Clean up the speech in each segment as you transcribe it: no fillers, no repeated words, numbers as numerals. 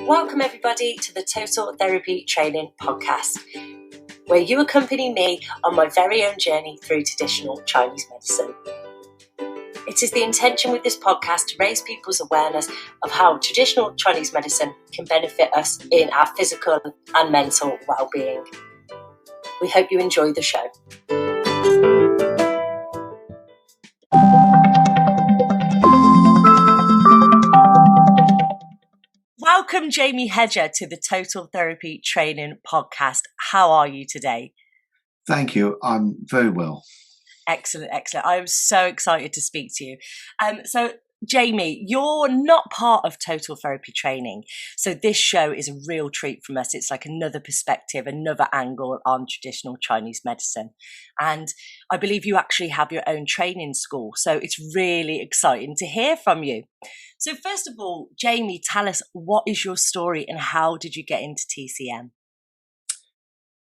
Welcome everybody to the Total Therapy Training Podcast, where you accompany me on my very own journey through traditional Chinese medicine. It is the intention with this podcast to raise people's awareness of how traditional Chinese medicine can benefit us in our physical and mental well-being. We hope you enjoy the show. Welcome, Jamie Hedger, to the Total Therapy Training Podcast. How are you today? Thank you. I'm very well. Excellent. I am so excited to speak to you. So, Jamie, you're not part of Total Therapy Training. So this show is a real treat from us. It's like another perspective, another angle on traditional Chinese medicine. And I believe you actually have your own training school. So it's really exciting to hear from you. So first of all, Jamie, tell us, what is your story and how did you get into TCM?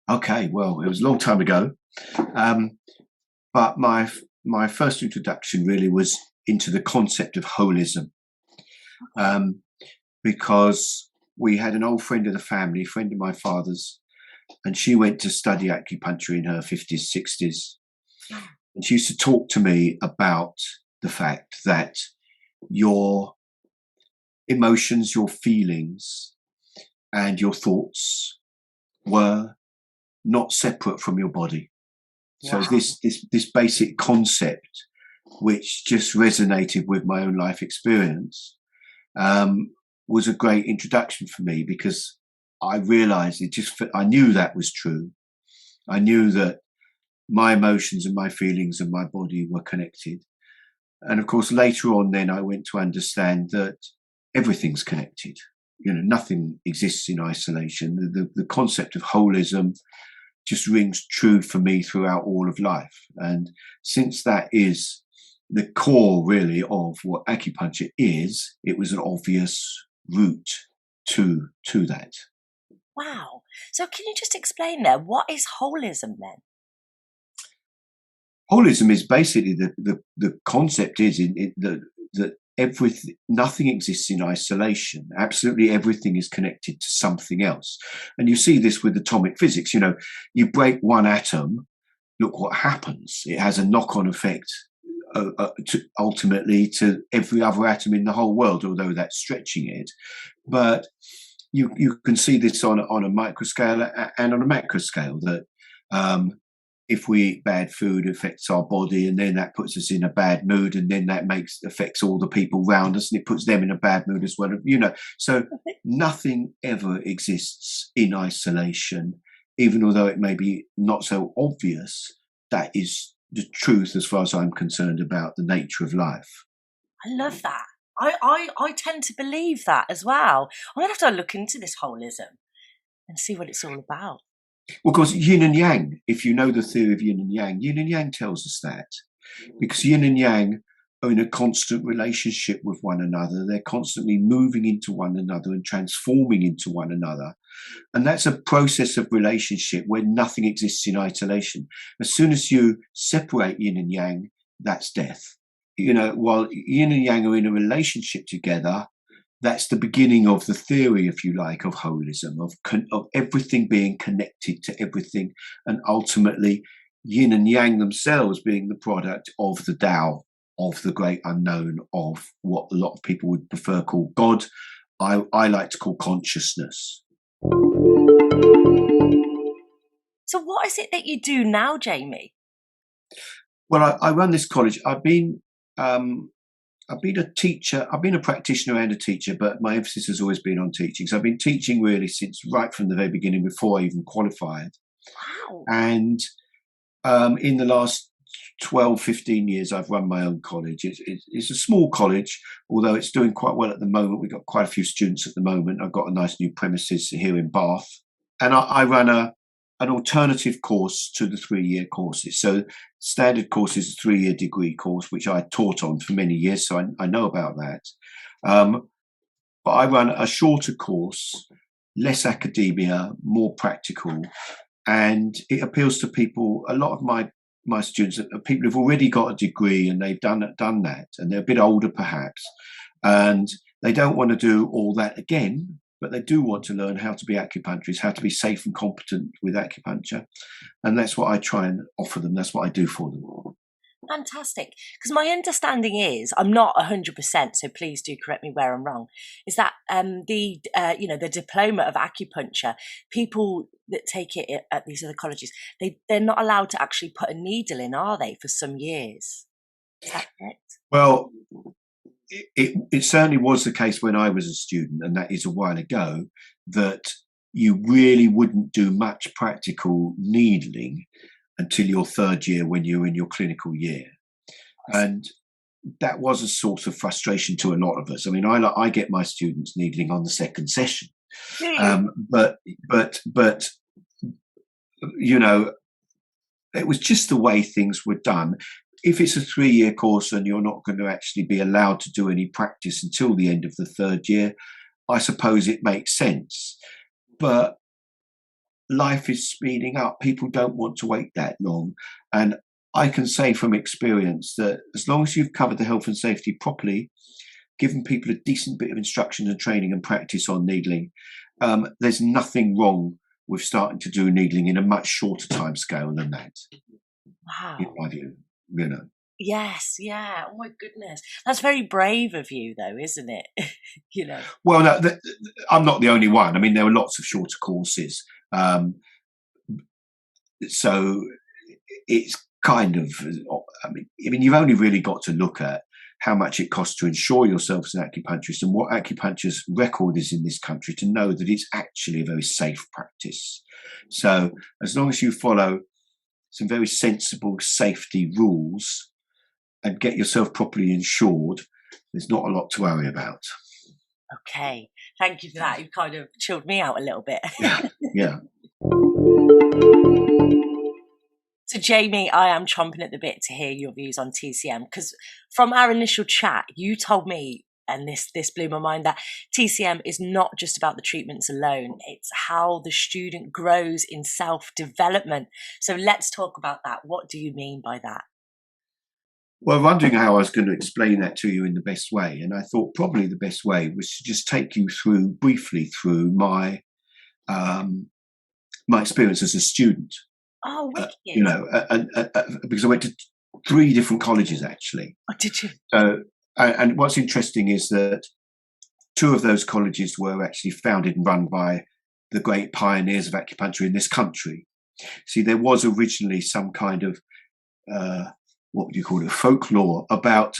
Okay, well, it was a long time ago. But my first introduction really was into the concept of holism, because we had an old friend of the family, friend of my father's, and she went to study acupuncture in her 50s, 60s. And she used to talk to me about the fact that your emotions, your feelings, and your thoughts were not separate from your body. So this basic concept, which just resonated with my own life experience, was a great introduction for me, because I realized I knew that was true. I knew that my emotions and my feelings and my body were connected. And of course, later on, then I went to understand that everything's connected. You know, nothing exists in isolation. The concept of holism just rings true for me throughout all of life. And since that is the core really of what acupuncture is, it was an obvious route to that. Wow. So can you just explain there, what is holism then? Holism is basically the concept is that nothing exists in isolation. Absolutely everything is connected to something else. And you see this with atomic physics. You know, you break one atom, look what happens. It has a knock-on effect ultimately to every other atom in the whole world, although that's stretching it. But you can see this on a micro scale and on a macro scale, that if we eat bad food, it affects our body, and then that puts us in a bad mood, and then that affects all the people around us, and it puts them in a bad mood as well. You know, so nothing ever exists in isolation, even although it may be not so obvious. That is the truth as far as I'm concerned about the nature of life. I love that. I tend to believe that as well. I'm going to have to look into this holism and see what it's all about. Well, of course, yin and yang, if you know the theory of yin and yang tells us that. Because yin and yang are in a constant relationship with one another. They're constantly moving into one another and transforming into one another. And that's a process of relationship where nothing exists in isolation. As soon as you separate yin and yang, that's death. You know, while yin and yang are in a relationship together, that's the beginning of the theory, if you like, of holism, of everything being connected to everything, and ultimately yin and yang themselves being the product of the Tao, of the great unknown, of what a lot of people would prefer call God. I like to call consciousness. So what is it that you do now, Jamie? Well, I run this college. I've been a teacher. I've been a practitioner and a teacher, but my emphasis has always been on teaching. So I've been teaching really since right from the very beginning, before I even qualified. Wow. And in the last 12, 15 years, I've run my own college. It's a small college, although it's doing quite well at the moment. We've got quite a few students at the moment. I've got a nice new premises here in Bath. And I run an alternative course to the 3-year courses. So standard course is a 3-year degree course, which I taught on for many years, so I know about that. But I run a shorter course, less academia, more practical, and it appeals to people. A lot of my students are people who've already got a degree and they've done that, and they're a bit older perhaps, and they don't want to do all that again, but they do want to learn how to be acupuncturists, how to be safe and competent with acupuncture. And that's what I try and offer them. That's what I do for them. Fantastic. Because my understanding is, I'm not 100%, so please do correct me where I'm wrong, is that the diploma of acupuncture, people that take it at these other colleges, they're not allowed to actually put a needle in, are they, for some years? Is that correct? Well, it certainly was the case when I was a student, and that is a while ago, that you really wouldn't do much practical needling until your third year when you're in your clinical year. And that was a source of frustration to a lot of us. I mean, I get my students needling on the second session. But you know, it was just the way things were done. If it's a 3-year course and you're not going to actually be allowed to do any practice until the end of the third year, I suppose it makes sense. But life is speeding up. People don't want to wait that long. And I can say from experience that as long as you've covered the health and safety properly, given people a decent bit of instruction and training and practice on needling, there's nothing wrong with starting to do needling in a much shorter time scale than that. Wow. In my view, you know. Yes, yeah. Oh my goodness. That's very brave of you though, isn't it? You know. Well, no, I'm not the only one. I mean, there were lots of shorter courses. So it's kind of, I mean, you've only really got to look at how much it costs to insure yourself as an acupuncturist and what acupuncture's record is in this country to know that it's actually a very safe practice. So as long as you follow some very sensible safety rules and get yourself properly insured, there's not a lot to worry about. Okay, thank you for that. You kind of chilled me out a little bit. Yeah. So Jamie, I am chomping at the bit to hear your views on TCM, because from our initial chat, you told me, and this blew my mind, that TCM is not just about the treatments alone. It's how the student grows in self-development. So let's talk about that. What do you mean by that? Well, wondering how I was going to explain that to you in the best way. And I thought probably the best way was to just take you briefly through my experience as a student. Oh, wicked. You know, because I went to 3 different colleges, actually. Oh, did you? So, and what's interesting is that 2 of those colleges were actually founded and run by the great pioneers of acupuncture in this country. See, there was originally some kind of what would you call it, folklore about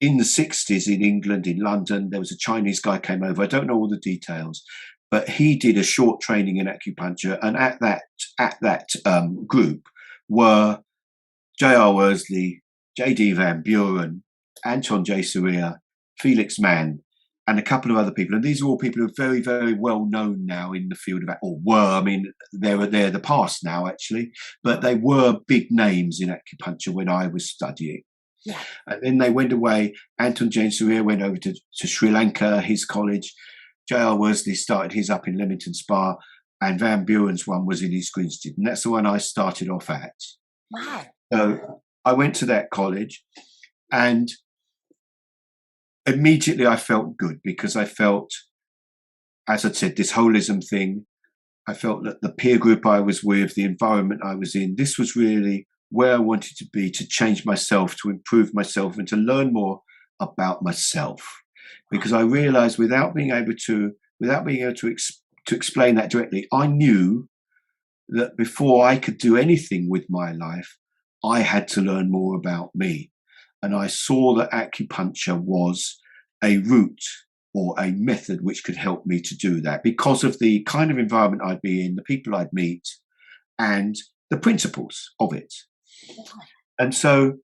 in the 60s in England, in London, there was a Chinese guy came over. I don't know all the details, but he did a short training in acupuncture. And at that group were J.R. Worsley, J.D. Van Buren, Anton J. Soria, Felix Mann, and a couple of other people. And these are all people who are very, very well known now in the field of, or were, I mean, they're the past now, actually, but they were big names in acupuncture when I was studying. Yeah. And then they went away. Anton J. Soria went over to Sri Lanka, his college. J.R. Worsley started his up in Leamington Spa, and Van Buren's one was in East Grinstead. And that's the one I started off at. Wow. So I went to that college, and immediately I felt good because I felt, as I said, this holism thing. I felt that the peer group I was with, the environment I was in, this was really where I wanted to be, to change myself, to improve myself, and to learn more about myself. Because I realized without being able to explain that directly, I knew that before I could do anything with my life, I had to learn more about me. And I saw that acupuncture was a route or a method which could help me to do that because of the kind of environment I'd be in, the people I'd meet, and the principles of it. And so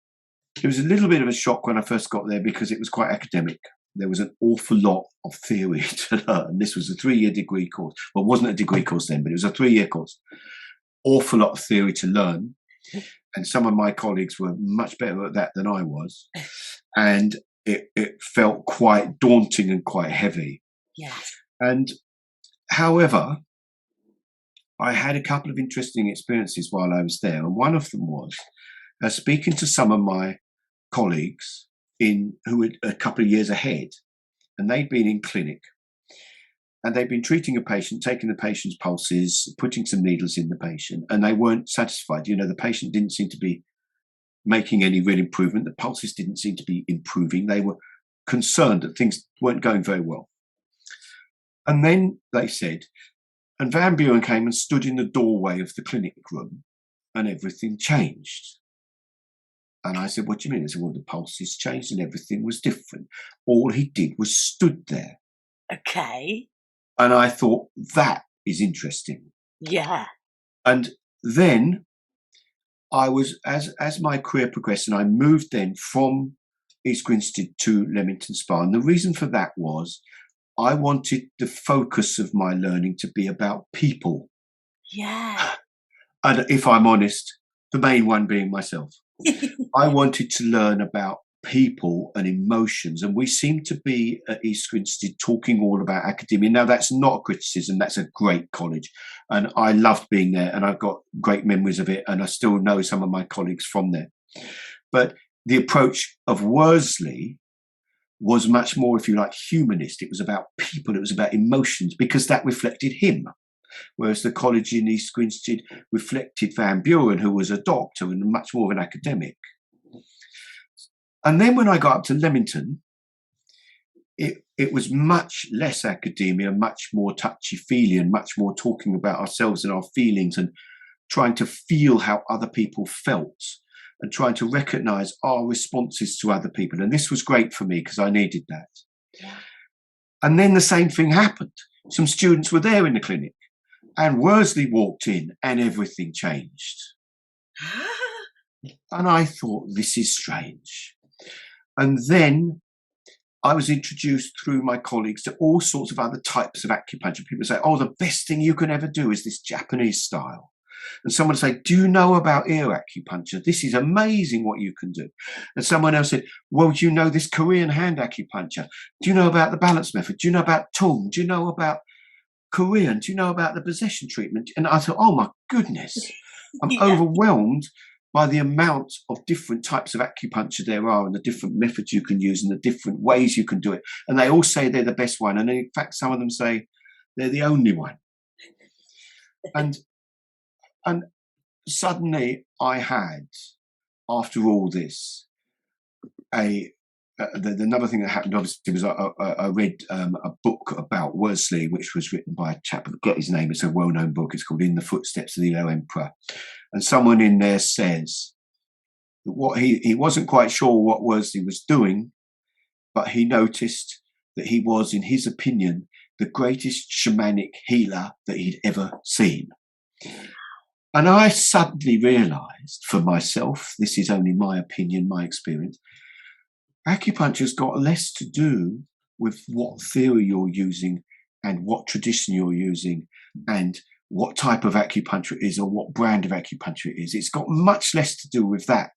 it was a little bit of a shock when I first got there because it was quite academic. There was an awful lot of theory to learn. This was a 3-year degree course. Well, it wasn't a degree course then, but it was a 3-year course. Awful lot of theory to learn. And some of my colleagues were much better at that than I was. And it felt quite daunting and quite heavy. Yes. And however, I had a couple of interesting experiences while I was there. And one of them was speaking to some of my colleagues who were a couple of years ahead, and they'd been in clinic. And they'd been treating a patient, taking the patient's pulses, putting some needles in the patient, and they weren't satisfied. The patient didn't seem to be making any real improvement. The pulses didn't seem to be improving. They were concerned that things weren't going very well. And then they said, and Van Buren came and stood in the doorway of the clinic room, and everything changed. And I said, what do you mean? They said, well, the pulses changed and everything was different. All he did was stood there. Okay. And I thought, that is interesting. Yeah. And then I was, as my career progressed, and I moved then from East Grinstead to Leamington Spa. And the reason for that was I wanted the focus of my learning to be about people. Yeah. And if I'm honest, the main one being myself. I wanted to learn about people and emotions, and we seem to be at East Grinstead talking all about academia. Now, that's not a criticism, that's a great college, and I loved being there, and I've got great memories of it, and I still know some of my colleagues from there. But the approach of Worsley was much more, if you like, humanist. It was about people, it was about emotions, because that reflected him. Whereas the college in East Grinstead reflected Van Buren, who was a doctor and much more of an academic. And then when I got up to Leamington, it was much less academia, much more touchy-feely, and much more talking about ourselves and our feelings, and trying to feel how other people felt, and trying to recognise our responses to other people. And this was great for me because I needed that. Yeah. And then the same thing happened. Some students were there in the clinic, and Worsley walked in and everything changed. And I thought, this is strange. And then I was introduced through my colleagues to all sorts of other types of acupuncture. People say, oh, the best thing you can ever do is this Japanese style. And someone would say, do you know about ear acupuncture? This is amazing what you can do. And someone else said, well, do you know this Korean hand acupuncture? Do you know about the balance method? Do you know about Tung? Do you know about Korean? Do you know about the possession treatment? And I thought, oh my goodness, I'm overwhelmed by the amount of different types of acupuncture there are, and the different methods you can use, and the different ways you can do it. And they all say they're the best one. And in fact, some of them say they're the only one. And suddenly I had, after all this, another thing that happened, obviously, was I read a book about Worsley, which was written by a chap, I forget his name, it's a well-known book, it's called In the Footsteps of the Yellow Emperor. And someone in there says that what he wasn't quite sure what Worsley was doing, but he noticed that he was, in his opinion, the greatest shamanic healer that he'd ever seen. And I suddenly realised for myself, this is only my opinion, my experience, acupuncture's got less to do with what theory you're using and what tradition you're using and what type of acupuncture it is or what brand of acupuncture it is. It's got much less to do with that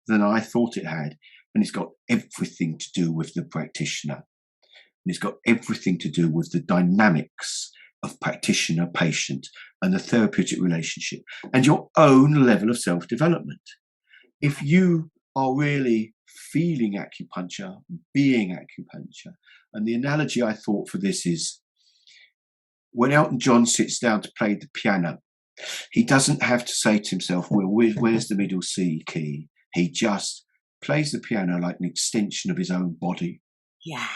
than I thought it had. And it's got everything to do with the practitioner. And it's got everything to do with the dynamics of practitioner-patient and the therapeutic relationship and your own level of self-development. If you are really feeling acupuncture, being acupuncture, and the analogy I thought for this is when Elton John sits down to play the piano, he doesn't have to say to himself, well, where's the middle C key? He just plays the piano like an extension of his own body. Yeah.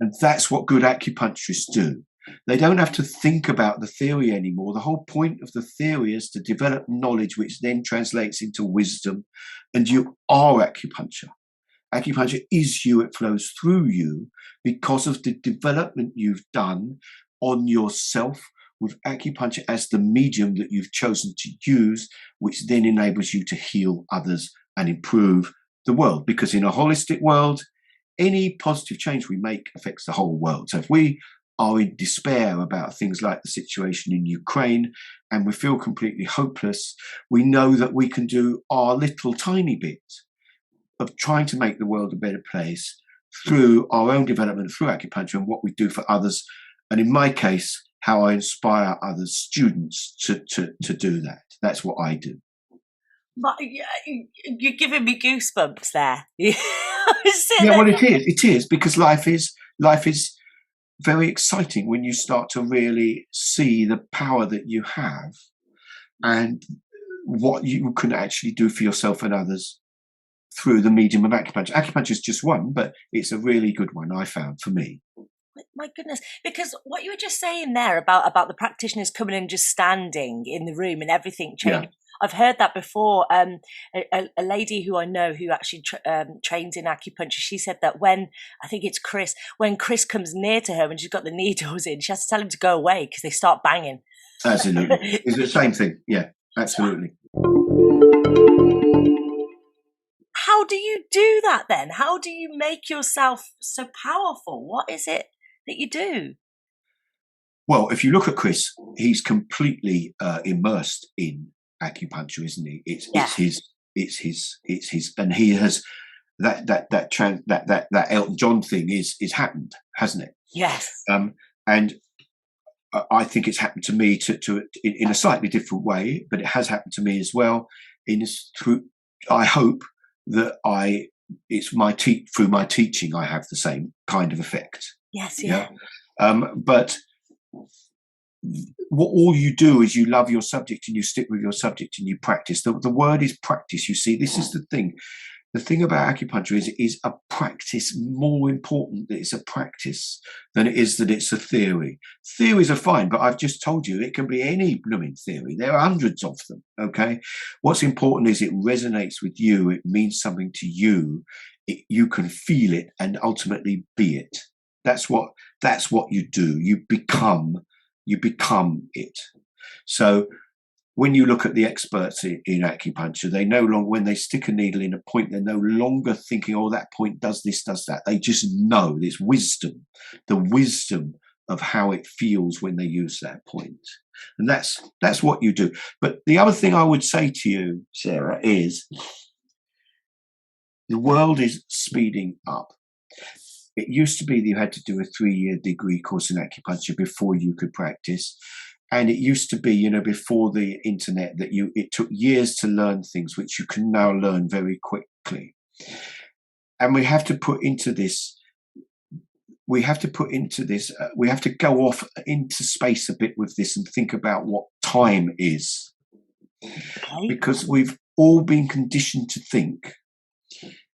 And that's what good acupuncturists do. They don't have to think about the theory anymore. The whole point of the theory is to develop knowledge, which then translates into wisdom. And you are acupuncture. Acupuncture is you. It flows through you because of the development you've done on yourself with acupuncture as the medium that you've chosen to use, which then enables you to heal others and improve the world. Because in a holistic world, any positive change we make affects the whole world. So if we are in despair about things like the situation in Ukraine and we feel completely hopeless, we know that we can do our little tiny bit of trying to make the world a better place through our own development, through acupuncture and what we do for others. And in my case, how I inspire other students to do that. That's what I do. But you're giving me goosebumps there. Yeah, well, it is because life is very exciting when you start to really see the power that you have and what you can actually do for yourself and others through the medium of acupuncture. Acupuncture is just one, but it's a really good one, I found, for me. My goodness, because what you were just saying there about the practitioners coming and just standing in the room and everything changing. Yeah. I've heard that before. A lady who I know who actually trains in acupuncture, she said that when, I think it's Chris, when Chris comes near to her when she's got the needles in, she has to tell him to go away because they start banging. Absolutely. It's the same thing. Yeah, absolutely. How do you do that then? How do you make yourself so powerful? What is it that you do? Well, if you look at Chris, he's completely immersed in acupuncture, isn't he? It's his, and he has that Elton John thing is happened, hasn't it? Yes. And I think it's happened to me in a slightly different way, but it has happened to me as well. I hope that through my teaching, I have the same kind of effect. Yes. Yeah. But all you do is you love your subject and you stick with your subject and you practice. The word is practice. You see, this is the thing. The thing about acupuncture is a practice more important that it's a practice than it is that it's a theory. Theories are fine, but I've just told you it can be any blooming theory. There are hundreds of them, okay? What's important is it resonates with you. It means something to you. You can feel it and ultimately be it. That's what you do. You become it. So when you look at the experts in acupuncture, they no longer, when they stick a needle in a point, they're no longer thinking, oh, that point does this, does that. They just know. There's wisdom, the wisdom of how it feels when they use that point. And that's what you do. But the other thing I would say to you, Sarah, is the world is speeding up. It used to be that you had to do a 3-year degree course in acupuncture before you could practice. And it used to be, before the internet, that it took years to learn things which you can now learn very quickly. And we have to go off into space a bit with this and think about what time is. Okay. Because we've all been conditioned to think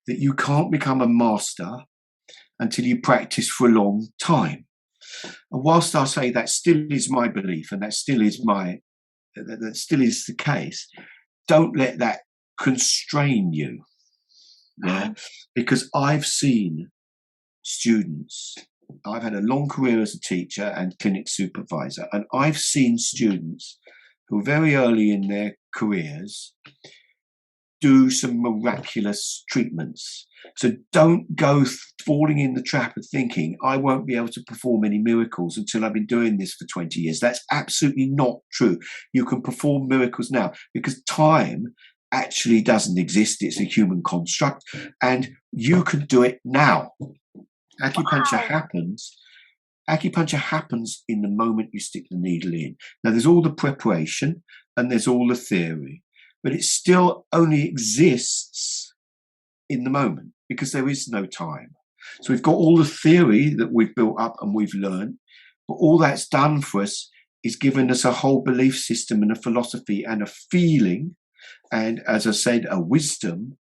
that you can't become a master until you practice for a long time. And whilst I say that still is my belief, and that still is the case, don't let that constrain you. Yeah, because I've seen students. I've had a long career as a teacher and clinic supervisor, and I've seen students who very early in their careers do some miraculous treatments. So don't go falling in the trap of thinking, I won't be able to perform any miracles until I've been doing this for 20 years. That's absolutely not true. You can perform miracles now because time actually doesn't exist. It's a human construct and you can do it now. Acupuncture happens in the moment you stick the needle in. Now there's all the preparation and there's all the theory, but it still only exists in the moment because there is no time. So we've got all the theory that we've built up and we've learned, but all that's done for us is given us a whole belief system and a philosophy and a feeling, and as I said, a wisdom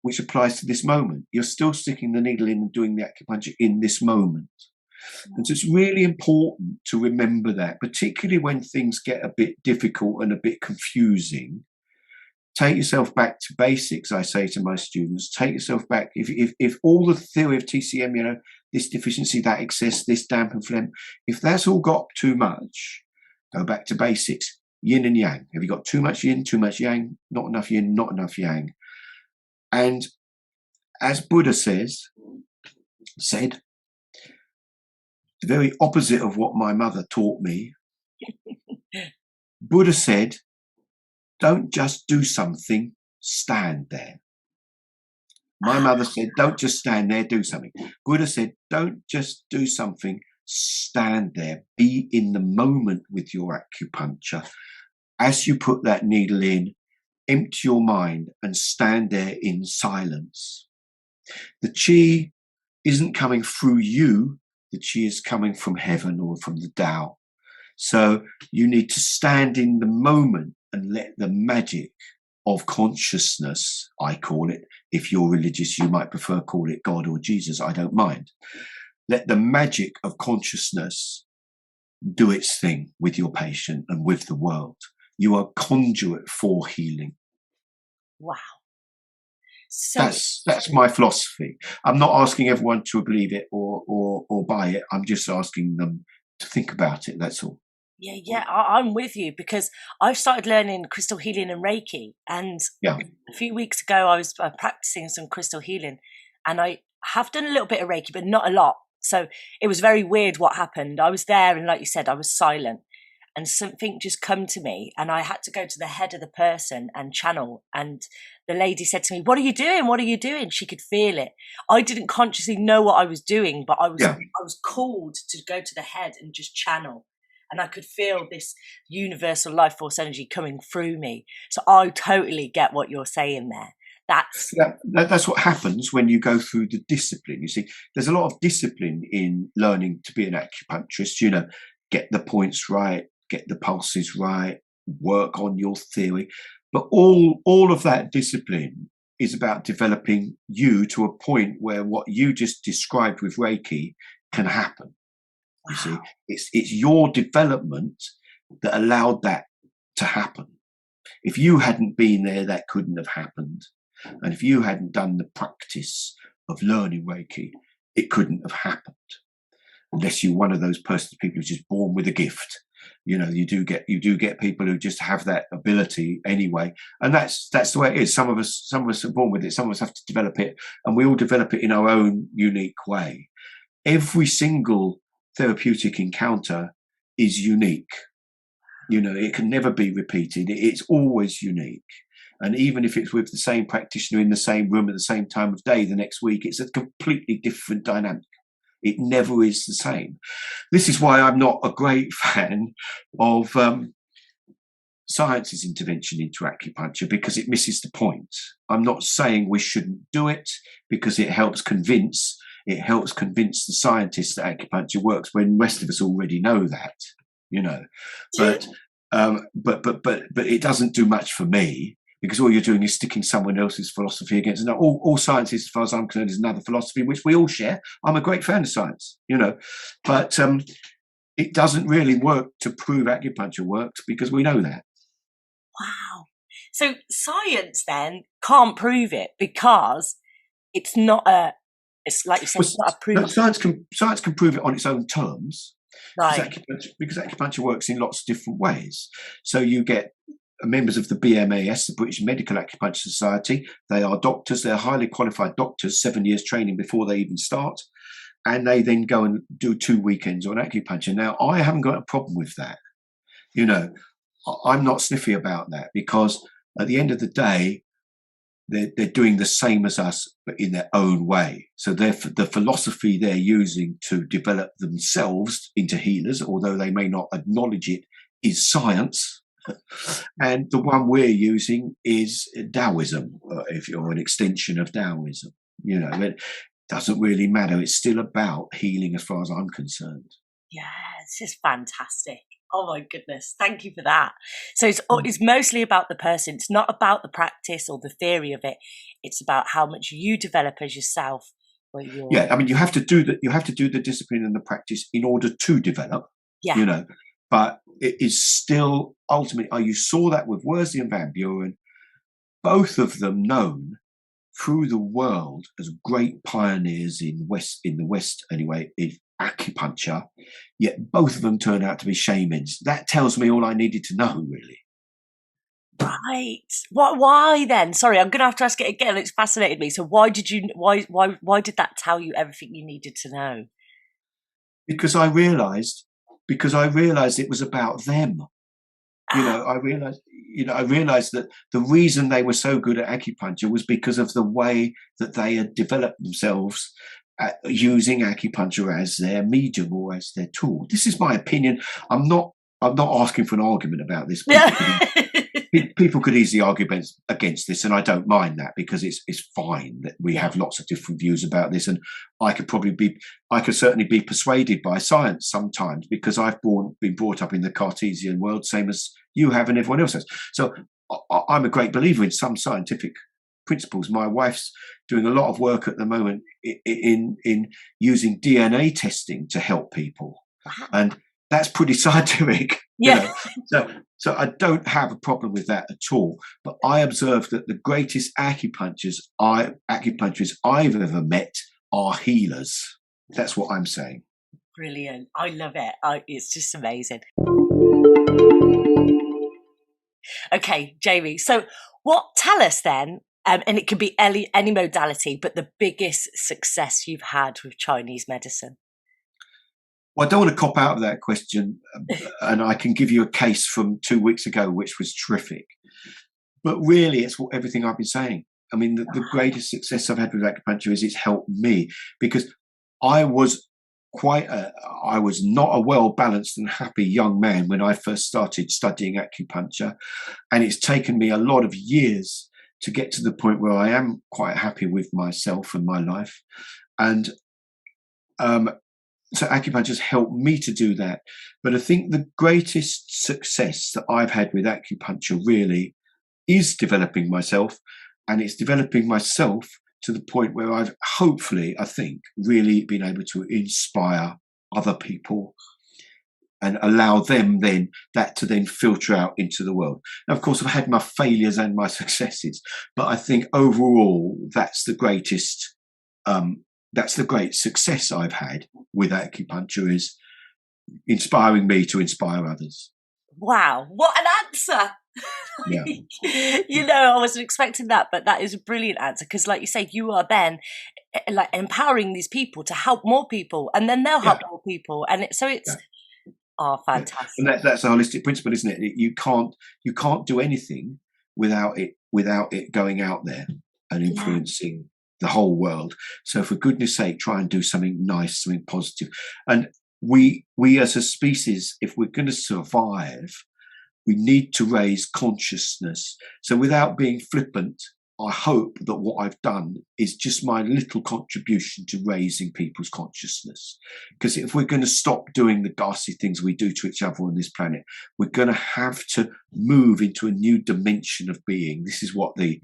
which applies to this moment. You're still sticking the needle in and doing the acupuncture in this moment. And so it's really important to remember that, particularly when things get a bit difficult and a bit confusing. Take yourself back to basics, I say to my students. Take yourself back. If all the theory of TCM, this deficiency, that excess, this damp and phlegm, if that's all got too much, go back to basics. Yin and yang. Have you got too much yin, too much yang? Not enough yin, not enough yang. And as Buddha said, the very opposite of what my mother taught me, Buddha said, don't just do something, stand there. My mother said, don't just stand there, do something. Buddha said, don't just do something, stand there. Be in the moment with your acupuncture. As you put that needle in, empty your mind and stand there in silence. The chi isn't coming through you, that she is coming from heaven or from the Tao. So you need to stand in the moment and let the magic of consciousness, I call it. If you're religious, you might prefer call it God or Jesus. I don't mind. Let the magic of consciousness do its thing with your patient and with the world. You are a conduit for healing. Wow. So that's my philosophy. I'm not asking everyone to believe it or buy it. I'm just asking them to think about it. That's all. Yeah, I'm with you, because I've started learning crystal healing and Reiki, and Yeah. a few weeks ago I was practicing some crystal healing, and I have done a little bit of Reiki, but not a lot. So it was very weird what happened. I was there, and like you said, I was silent, and something just come to me, and I had to go to the head of the person and channel. And the lady said to me, "What are you doing? What are you doing?" She could feel it. I didn't consciously know what I was doing, but I was called to go to the head and just channel. And I could feel this universal life force energy coming through me. So I totally get what you're saying there. That's what happens when you go through the discipline. You see, there's a lot of discipline in learning to be an acupuncturist. You know, get the points right, get the pulses right, work on your theory. But all of that discipline is about developing you to a point where what you just described with Reiki can happen. You see, it's your development that allowed that to happen. If you hadn't been there, that couldn't have happened. And if you hadn't done the practice of learning Reiki, it couldn't have happened. Unless you're one of those people who's just born with a gift. You know, you do get people who just have that ability anyway, and that's the way it is. Some of us are born with it. Some of us have to develop it, and we all develop it in our own unique way. Every single therapeutic encounter is unique. You know, it can never be repeated. It's always unique. And even if it's with the same practitioner in the same room at the same time of day the next week, it's a completely different dynamic. It never is the same. This is why I'm not a great fan of science's intervention into acupuncture, because it misses the point. I'm not saying we shouldn't do it, because it helps convince the scientists that acupuncture works when the rest of us already know that, you know. But it doesn't do much for me, because all you're doing is sticking someone else's philosophy against another. All science is, as far as I'm concerned, is another philosophy which we all share. I'm a great fan of science, you know, but it doesn't really work to prove acupuncture works, because we know that. Wow. So science then can't prove it, because it's not a. It's like you said, it's not a proof. No, science can prove it on its own terms, right? Because acupuncture works in lots of different ways. So you get members of the BMAS, the British Medical Acupuncture Society. They are doctors. They're highly qualified doctors, 7 years training before they even start, and they then go and do 2 weekends on acupuncture. Now, I haven't got a problem with that. You know, I'm not sniffy about that, because at the end of the day, they're doing the same as us, but in their own way. So the philosophy they're using to develop themselves into healers, although they may not acknowledge it, is science. And the one we're using is Taoism, if you're an extension of Taoism. You know, it doesn't really matter. It's still about healing as far as I'm concerned. Yeah, it's just fantastic. Oh my goodness, thank you for that. So it's mostly about the person. It's not about the practice or the theory of it. It's about how much you develop as yourself. Yeah, I mean, you have to do the discipline and the practice in order to develop. Yeah. You know, but it is still ultimately. You saw that with Worsley and Van Buren, both of them known through the world as great pioneers in the West anyway, in acupuncture, yet both of them turned out to be shamans. That tells me all I needed to know, really. Right. Why then? Sorry, I'm going to have to ask it again. It's fascinated me. So why did did that tell you everything you needed to know? Because I realized it was about them. You know, I realized that the reason they were so good at acupuncture was because of the way that they had developed themselves using acupuncture as their medium or as their tool. This is my opinion. I'm not asking for an argument about this. Yeah. People could easily argue against this, and I don't mind that, because it's fine that we have lots of different views about this, and I could certainly be persuaded by science sometimes, because I've been brought up in the Cartesian world, same as you have and everyone else has. So I'm a great believer in some scientific principles. My wife's doing a lot of work at the moment in using DNA testing to help people, and that's pretty scientific. Yeah. So I don't have a problem with that at all. But I observe that the greatest acupuncturists I've ever met are healers. That's what I'm saying. Brilliant. I love it. It's just amazing. Okay, Jamie. So tell us then, and it could be any modality, but the biggest success you've had with Chinese medicine. Well, I don't want to cop out of that question, and I can give you a case from 2 weeks ago, which was terrific. But really, it's everything I've been saying. I mean, the greatest success I've had with acupuncture is it's helped me, because I was not a well-balanced and happy young man when I first started studying acupuncture, and it's taken me a lot of years to get to the point where I am quite happy with myself and my life. And so acupuncture has helped me to do that. But I think the greatest success that I've had with acupuncture really is developing myself, and it's developing myself to the point where I've hopefully, I think, really been able to inspire other people and allow them to filter out into the world. Now, of course, I've had my failures and my successes, but I think overall that's the greatest that's the great success I've had with acupuncture, is inspiring me to inspire others. Wow, what an answer! Yeah. I wasn't expecting that, but that is a brilliant answer, because, like you say, you are then like empowering these people to help more people, and then they'll help more people, and it's fantastic. And that's a holistic principle, isn't it? You can't do anything without it going out there and influencing the whole world. So for goodness sake, try and do something nice, something positive. And we as a species, if we're going to survive, we need to raise consciousness. So without being flippant, I hope that what I've done is just my little contribution to raising people's consciousness. Because if we're going to stop doing the ghastly things we do to each other on this planet, we're going to have to move into a new dimension of being. This is what the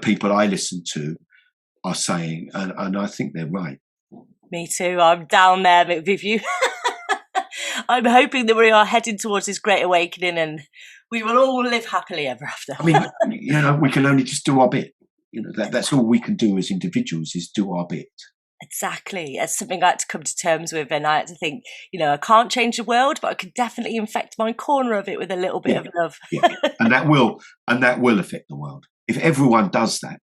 people I listen to are saying, and I think they're right. Me too. I'm down there with you. I'm hoping that we are heading towards this great awakening, and we will all live happily ever after. I mean, we can only just do our bit. That's all we can do as individuals, is do our bit. Exactly. It's something I had to come to terms with, and I had to think, I can't change the world, but I could definitely infect my corner of it with a little bit of love. And that will affect the world. If everyone does that,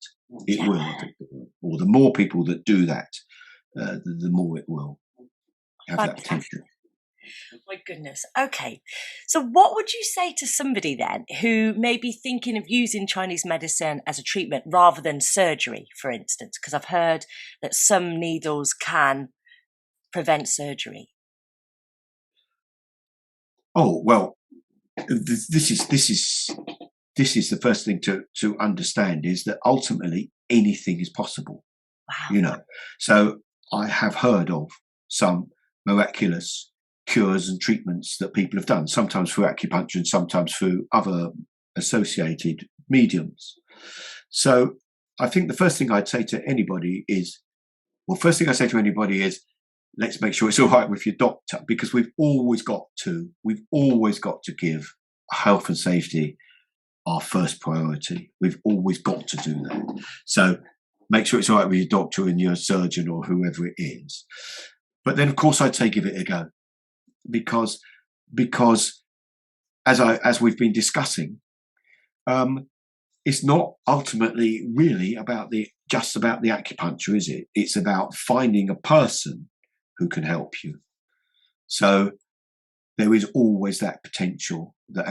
it will affect the world. Or the more people that do that, the more it will have that potential. My goodness. Okay. So what would you say to somebody then who may be thinking of using Chinese medicine as a treatment rather than surgery, for instance? Because I've heard that some needles can prevent surgery. Oh, well, this is the first thing to understand, is that ultimately anything is possible. Wow. So I have heard of some miraculous cures and treatments that people have done, sometimes through acupuncture and sometimes through other associated mediums. So I think the first thing I'd say to anybody is, let's make sure it's all right with your doctor, because we've always got to give health and safety our first priority. We've always got to do that. So make sure it's all right with your doctor and your surgeon or whoever it is. But then, of course, I'd say give it a go, because as we've been discussing, it's not ultimately really just about the acupuncture, is it? It's about finding a person who can help you. So there is always that potential that,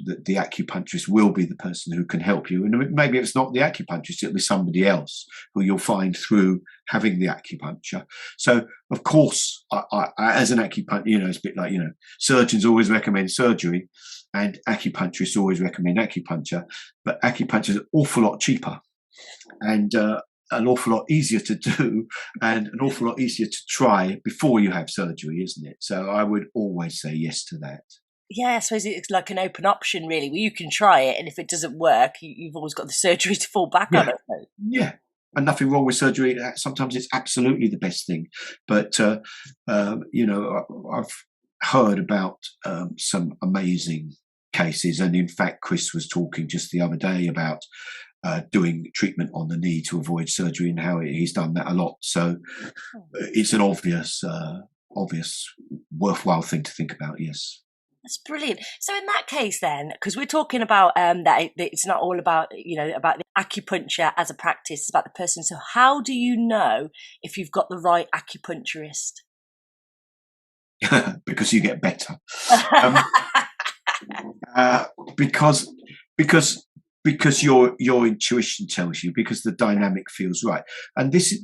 that the acupuncturist will be the person who can help you. And maybe it's not the acupuncturist, it'll be somebody else who you'll find through having the acupuncture. So, of course, I as an acupuncturist, it's a bit like, surgeons always recommend surgery and acupuncturists always recommend acupuncture, but acupuncture is an awful lot cheaper and an awful lot easier to do and an awful lot easier to try before you have surgery, isn't it? So I would always say yes to that. Yeah, I suppose it's like an open option, really, where you can try it, and if it doesn't work, you've always got the surgery to fall back on. Yeah. And nothing wrong with surgery. Sometimes it's absolutely the best thing. But, I've heard about some amazing cases. And in fact, Chris was talking just the other day about doing treatment on the knee to avoid surgery and how he's done that a lot. So it's an obvious, worthwhile thing to think about, yes. That's brilliant. So in that case then, because we're talking about that it's not all about, about the acupuncture as a practice, it's about the person. So how do you know if you've got the right acupuncturist? Because you get better. Because your intuition tells you, because the dynamic feels right. And this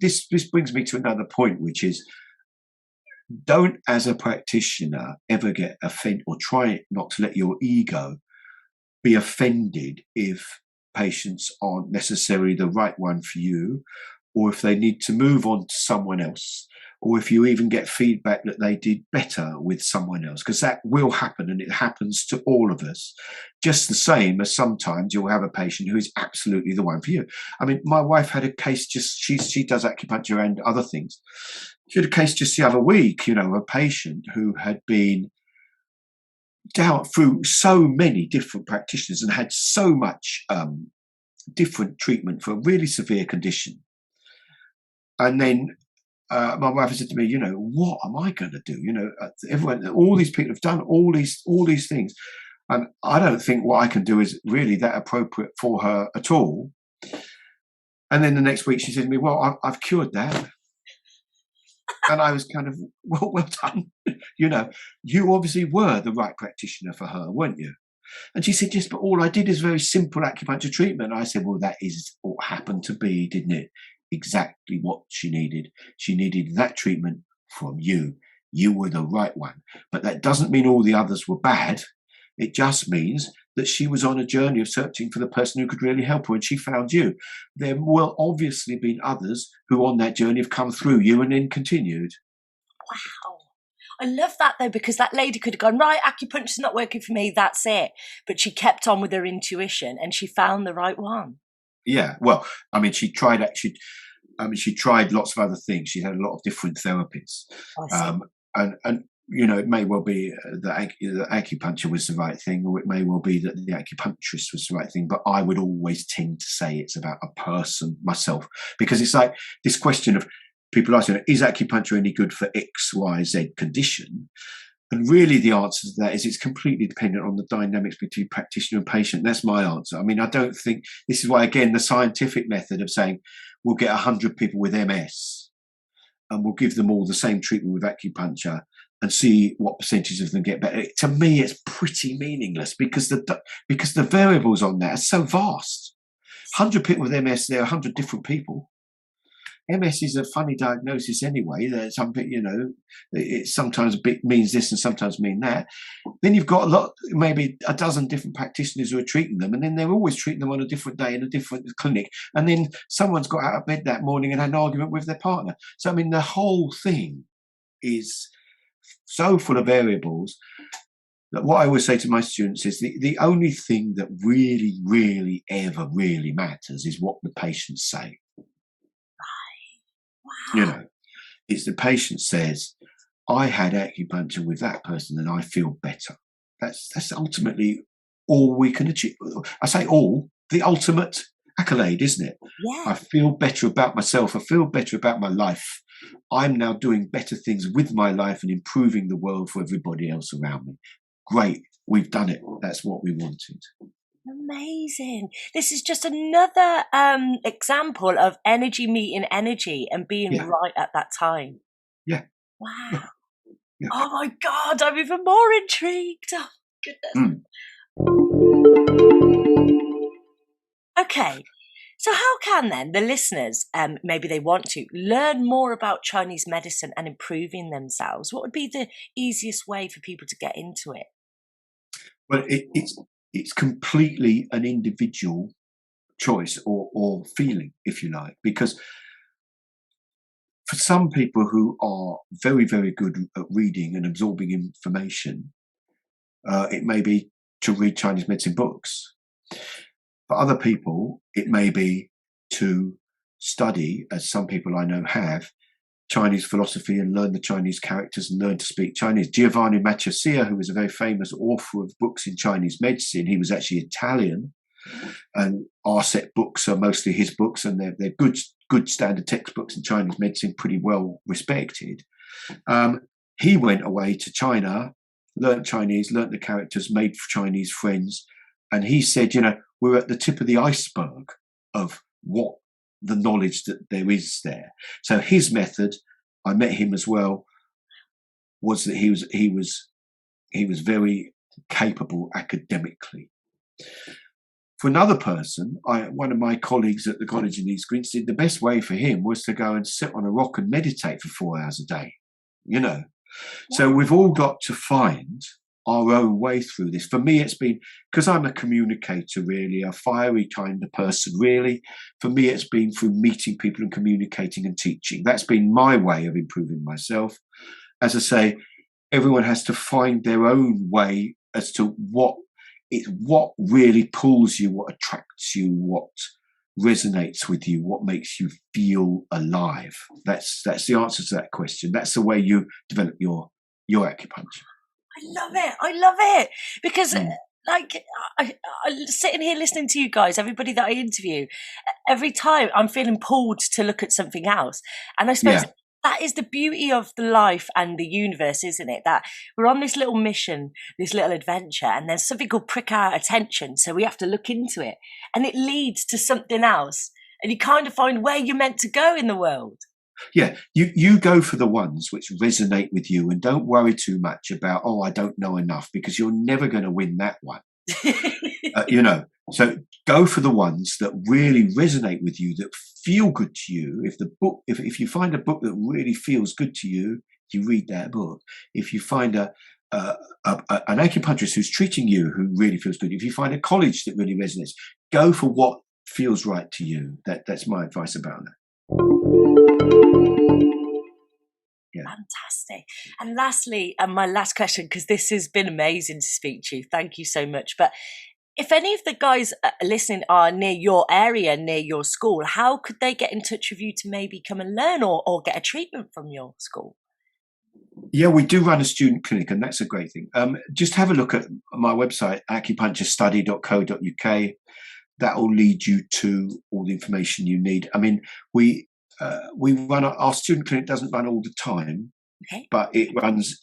brings me to another point, which is, don't, as a practitioner, ever get offended, or try not to let your ego be offended if patients aren't necessarily the right one for you, or if they need to move on to someone else, or if you even get feedback that they did better with someone else, because that will happen, and it happens to all of us. Just the same as sometimes you'll have a patient who is absolutely the one for you. I mean, my wife had a case, she does acupuncture and other things. She had a case just the other week, a patient who had been down through so many different practitioners and had so much different treatment for a really severe condition. And then my wife said to me, what am I going to do? Everyone, all these people have done all these things. And I don't think what I can do is really that appropriate for her at all. And then the next week she said to me, well, I've cured that. And I was kind of, well done. You obviously were the right practitioner for her, weren't you? And she said, yes, but all I did is very simple acupuncture treatment. I said, well, that is what happened to be, didn't it? Exactly what she needed. She needed that treatment from you. You were the right one. But that doesn't mean all the others were bad. It just means that she was on a journey of searching for the person who could really help her, and she found you. There will obviously been others who on that journey have come through you and then continued. Wow. I love that though, because that lady could have gone, right, acupuncture's not working for me, that's it. But she kept on with her intuition and she found the right one. Yeah, well, I mean, she tried lots of other things. She had a lot of different therapies. And it may well be that acupuncture was the right thing, or it may well be that the acupuncturist was the right thing. But I would always tend to say it's about a person, myself, because it's like this question of people asking, is acupuncture any good for X, Y, Z condition? And really the answer to that is it's completely dependent on the dynamics between practitioner and patient. That's my answer. I mean, I don't think, this is why, again, the scientific method of saying we'll get 100 people with MS and we'll give them all the same treatment with acupuncture and see what percentage of them get better. To me, it's pretty meaningless because the variables on that are so vast. 100 people with MS, they're 100 different people. MS is a funny diagnosis anyway. There's something, it sometimes means this and sometimes mean that. Then you've got maybe a dozen different practitioners who are treating them, and then they're always treating them on a different day in a different clinic. And then someone's got out of bed that morning and had an argument with their partner. So, I mean, the whole thing is so full of variables that what I always say to my students is the only thing that really, really, ever really matters is what the patients say. Wow. It's the patient says, I had acupuncture with that person and I feel better. That's ultimately all we can achieve. I say all, the ultimate accolade, isn't it? Yeah. I feel better about myself. I feel better about my life. I'm now doing better things with my life and improving the world for everybody else around me. Great. We've done it. That's what we wanted. Amazing. This is just another example of energy meeting energy and being right at that time. Yeah. Wow. Yeah. Oh my God, I'm even more intrigued. Oh, goodness. Mm. Okay. So how can then the listeners, maybe they want to, learn more about Chinese medicine and improving themselves? What would be the easiest way for people to get into it? Well, it's completely an individual choice or feeling, if you like, because for some people who are very, very good at reading and absorbing information, it may be to read Chinese medicine books. For other people, it may be to study, as some people I know have, Chinese philosophy and learn the Chinese characters and learn to speak Chinese. Giovanni Matteosia, who was a very famous author of books in Chinese medicine, he was actually Italian, and RSET books are mostly his books, and they're good standard textbooks in Chinese medicine, pretty well respected. He went away to China, learned Chinese, learned the characters, made Chinese friends, and he said, we're at the tip of the iceberg of what the knowledge that there is there. So his method, I met him as well, was that he was very capable academically. For another person, one of my colleagues at the college in East Grinstead, the best way for him was to go and sit on a rock and meditate for 4 hours a day. So we've all got to find our own way through this. For me, it's been, because I'm a communicator, really, a fiery kind of person, really. For me, it's been through meeting people and communicating and teaching. That's been my way of improving myself. As I say, everyone has to find their own way as to what really pulls you, what attracts you, what resonates with you, what makes you feel alive. That's the answer to that question. That's the way you develop your acupuncture. I love it, because like I sitting here listening to you guys, everybody that I interview, every time I'm feeling pulled to look at something else. And I suppose that is the beauty of the life and the universe, isn't it? That we're on this little mission, this little adventure, and there's something called prick our attention. So we have to look into it, and it leads to something else. And you kind of find where you're meant to go in the world. Yeah, you go for the ones which resonate with you, and don't worry too much about, I don't know enough, because you're never going to win that one. So go for the ones that really resonate with you, that feel good to you. If you find a book that really feels good to you, you read that book. If you find an acupuncturist who's treating you who really feels good, if you find a college that really resonates, go for what feels right to you. That's my advice about that. Yeah. Fantastic. And lastly, and my last question, because this has been amazing to speak to you. Thank you so much. But if any of the guys listening are near your area, near your school, how could they get in touch with you to maybe come and learn or get a treatment from your school? Yeah, we do run a student clinic, and that's a great thing. Just have a look at my website, acupuncturestudy.co.uk. That will lead you to all the information you need. I mean, we run our student clinic doesn't run all the time, but it runs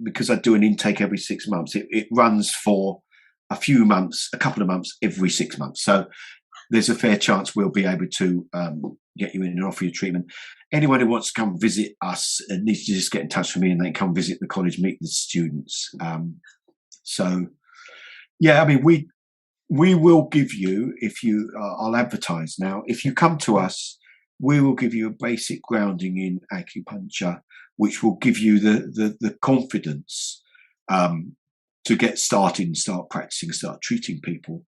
because I do an intake every 6 months. It runs for a couple of months every 6 months. So there's a fair chance we'll be able to get you in and offer you treatment. Anyone who wants to come visit us needs to just get in touch with me, and they can come visit the college, meet the students. So yeah, I mean, we will give you, I'll advertise now, if you come to us, we will give you a basic grounding in acupuncture, which will give you the confidence to get started and start practicing, start treating people.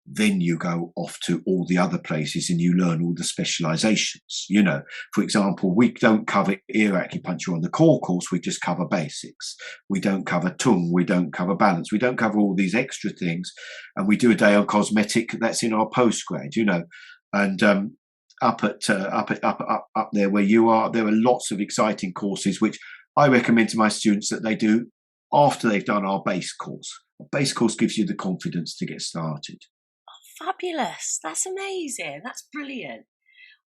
Then you go off to all the other places and you learn all the specializations. For example, we don't cover ear acupuncture on the core course. We just cover basics. We don't cover tongue. We don't cover balance. We don't cover all these extra things. And we do a day on cosmetic. That's in our postgrad, and up there where you are, there are lots of exciting courses, which I recommend to my students that they do after they've done our base course. A base course gives you the confidence to get started. Fabulous. That's amazing. That's brilliant.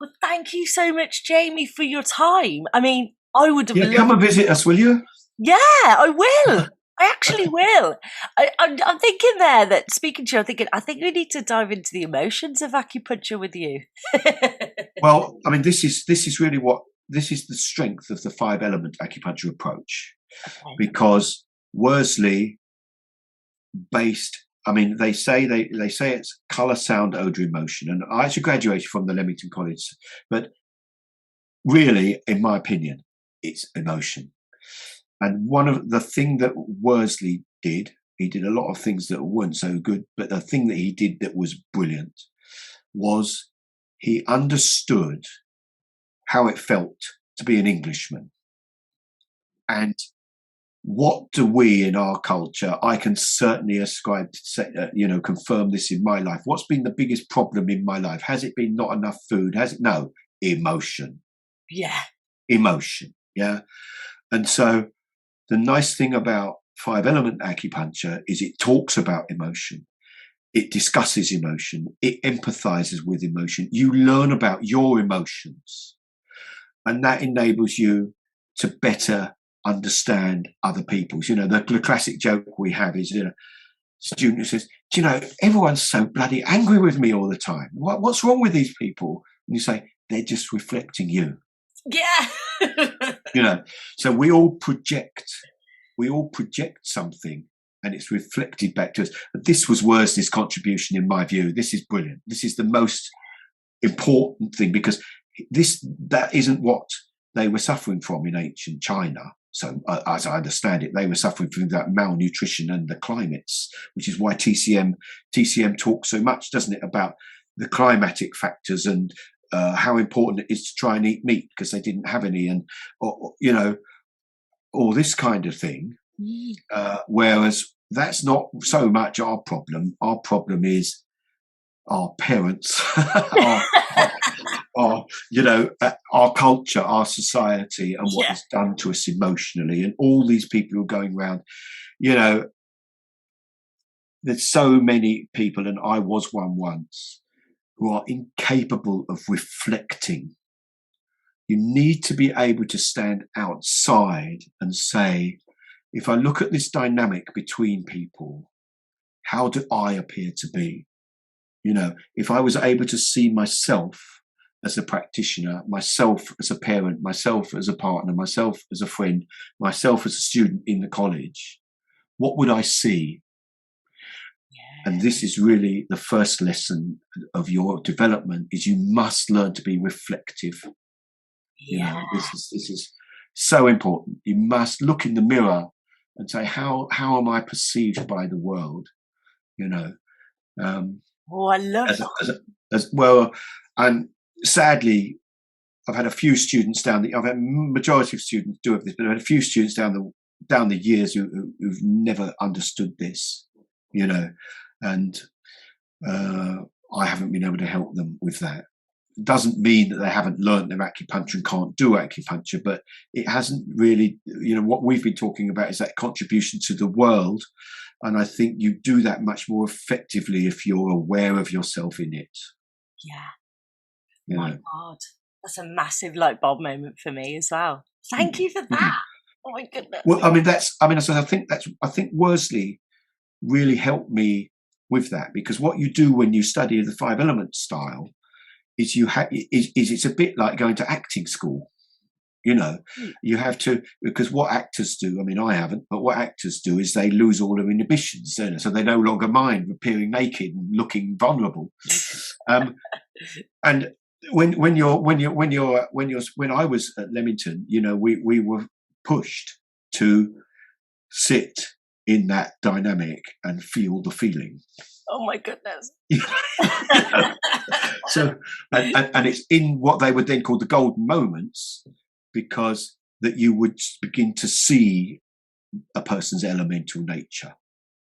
Well, thank you so much, Jamie, for your time. I mean, I would have loved... come and visit us, will you? Yeah, I will. I actually will. I'm thinking there that, speaking to you, I think we need to dive into the emotions of acupuncture with you. Well, I mean, this is really this is the strength of the 5-element acupuncture approach. Okay. because Worsley based. I mean, they say it's color, sound, odor, emotion, and I actually graduated from the Leamington College, but really, in my opinion, it's emotion. And one of the thing that Worsley did, he did a lot of things that weren't so good, but the thing that he did that was brilliant was he understood how it felt to be an Englishman. And what do we in our culture, I can certainly ascribe to say, confirm this in my life. What's been the biggest problem in my life? Has it been not enough food? Has it? No, emotion. Yeah. Emotion. Yeah. And so the nice thing about 5-element acupuncture is it talks about emotion. It discusses emotion. It empathizes with emotion. You learn about your emotions, and that enables you to better understand other people's. The classic joke we have is, student who says, "Do you know, everyone's so bloody angry with me all the time. What's wrong with these people?" And you say, "They're just reflecting you." Yeah. So we all project something, and it's reflected back to us. But this was Worsley's contribution, in my view. This is brilliant. This is the most important thing, because that isn't what they were suffering from in ancient China. So as I understand it, they were suffering from that malnutrition and the climates, which is why TCM talks so much, doesn't it, about the climatic factors and how important it is to try and eat meat because they didn't have any, and all this kind of thing. Whereas that's not so much our problem. Our problem is our parents, our culture, our society, and what it's done to us emotionally. And all these people who are going around, there's so many people, and I was one once, who are incapable of reflecting. You need to be able to stand outside and say, if I look at this dynamic between people, how do I appear to be? If I was able to see myself as a practitioner, myself as a parent, myself as a partner, myself as a friend, myself as a student in the college, what would I see? Yeah. And this is really the first lesson of your development, is you must learn to be reflective. Yeah. This is so important. You must look in the mirror and say, how am I perceived by the world? I love that. As well. And sadly, I've had a few students I've had majority of students do this, but I've had a few students down the years who've never understood this, and I haven't been able to help them with that. It doesn't mean that they haven't learned their acupuncture and can't do acupuncture, but it hasn't really, what we've been talking about is that contribution to the world. And I think you do that much more effectively if you're aware of yourself in it. Yeah. My God, that's a massive light bulb moment for me as well. Thank you for that. Oh my goodness. Well, I think Worsley really helped me with that, because what you do when you study the 5-element style is it's a bit like going to acting school. You have to, because what actors do, I mean, I haven't, but what actors do is they lose all their inhibitions, so they no longer mind appearing naked and looking vulnerable. And when I was at Leamington, we were pushed to sit in that dynamic and feel the feeling. Oh my goodness. So, and it's in what they would then call the golden moments, because that you would begin to see a person's elemental nature.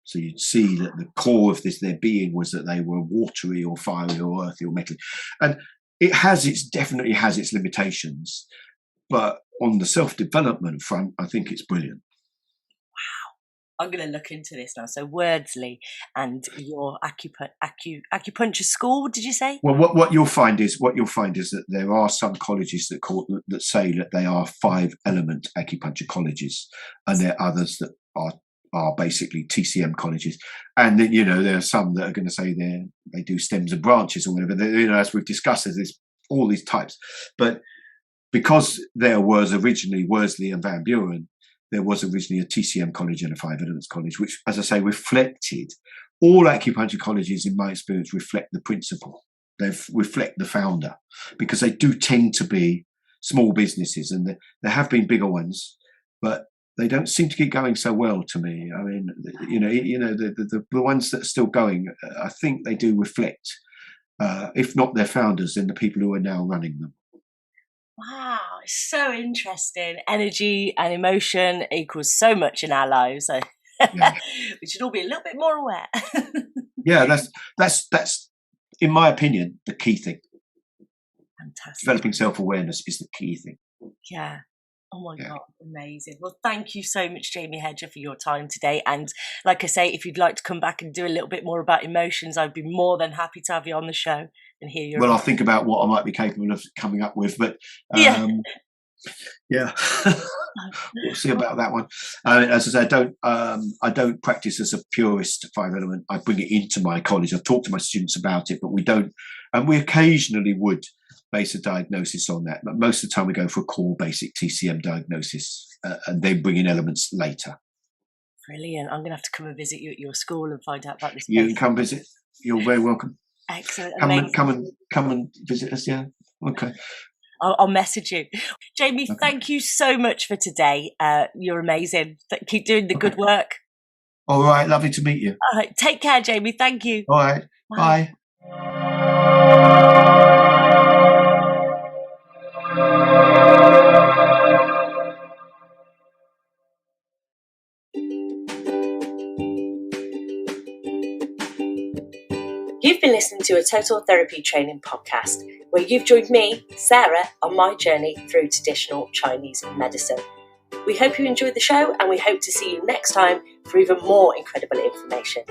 So you'd see that the core of their being was that they were watery or fiery or earthy or metal. And it definitely has its limitations. But on the self-development front, I think it's brilliant. I'm going to look into this now. So Worsley and your acupuncture school, did you say? Well, what you'll find is that there are some colleges that say that they are 5-element acupuncture colleges, and there are others that are basically TCM colleges. And then, there are some that are going to say they do stems and branches or whatever. As we've discussed, there's all these types. But because there was originally Worsley and Van Buren, there was originally a TCM college and a 5 elements college, which, as I say, reflected all acupuncture colleges, in my experience, reflect the principle. They reflect the founder, because they do tend to be small businesses, and there have been bigger ones, but they don't seem to keep going so well to me. I mean, the ones that are still going, I think they do reflect, if not their founders, then the people who are now running them. Wow, it's so interesting. Energy and emotion equals so much in our lives. So Yeah. we should all be a little bit more aware. Yeah, that's in my opinion the key thing. Fantastic. Developing self-awareness is the key thing. Yeah. Oh my God, amazing. Well, thank you so much, Jamie Hedger, for your time today. And like I say, if you'd like to come back and do a little bit more about emotions, I'd be more than happy to have you on the show and hear your I'll think about what I might be capable of coming up with, but yeah. We'll see about that one. As I say, I don't practice as a purist 5 element. I bring it into my college. I've talked to my students about it, but we don't, and we occasionally would base a diagnosis on that. But most of the time we go for a core basic TCM diagnosis, and then bring in elements later. Brilliant. I'm going to have to come and visit you at your school and find out about this. You can come visit. You're very welcome. Excellent. Come and visit us. Yeah. Okay. I'll message you. Jamie, okay. Thank you so much for today. You're amazing. Keep doing the good work. All right. Lovely to meet you. All right. Take care, Jamie. Thank you. All right. Bye. You've been listening to a Total Therapy Training podcast, where you've joined me, Sarah, on my journey through traditional Chinese medicine. We hope you enjoyed the show, and we hope to see you next time for even more incredible information.